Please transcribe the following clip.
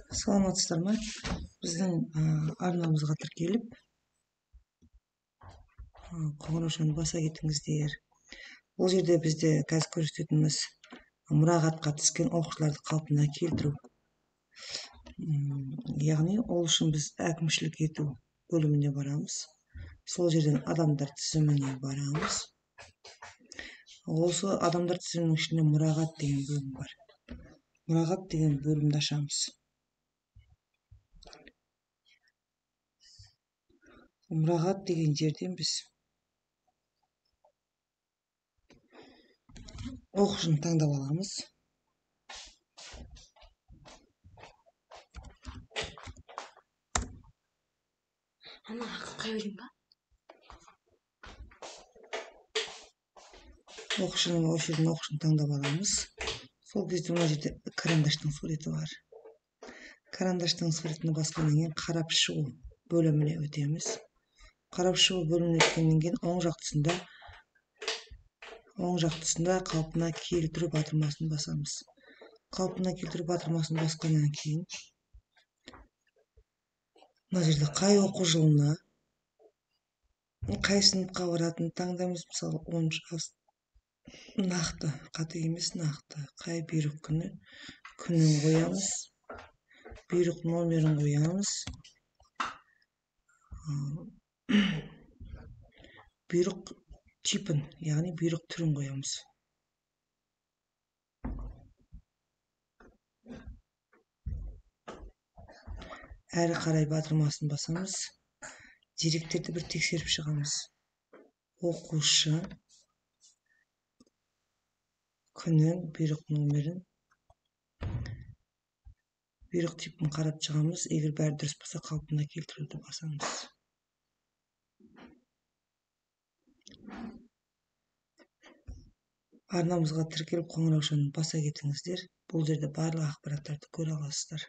Саламатсыздар ма? Біздің арнамызға тіркеліп, қоңыраушаны баса кетіңіздер. Бұл жерде бізде қазір көрсететініміз мұрағатқа түскен оқушыларды қалпына келтіру. Яғни ол үшін біз әкімшілік ету бөліміне барамыз. Сол жерден адамдар тізіміне барамыз. Осы адамдар тізімінің ішінде мұрағат деген бөлім бар. Мұрағат деген бөлімді ашамыз. Мұрағат деген жерден біз оқушыны таңдап аламыз. Оқушыны таңдап аламыз. Сол кезде мына жерде карандаштың суреті бар. Карандаштың суретіне басқаннан кейін қарап шығу бөліміне өтеміз. Қарап шығу бөліміне өткеннен кейін оң жақ тұсында қалпына келтіру батырмасын басамыз. Қалпына келтіру батырмасын басқаннан кейін мына жерде қай оқу жылына, қай сыныпқа баратынын таңдаймыз. Мысалы 10 класс нақты, қате емес, нақты. Қай бұйрық күнін қоямыз. Бұйрық номерін қоямыз. Бұйрық типін, яғни бұйрық түрін қоямыз. Әрі қарай батырмасын басамыз. Деректерді бір тексеріп шығамыз. Оқушы, күнін, бұйрық номерін, бұйрық типін қарап шығамыз. Егер бәрі дұрыс болса, қалпына келтіруді басамыз. Арнамызға тіркеліп қоңыраушаны баса кетіңіздер. Бұл жерде барлық ақпараттарды көре аласыздар.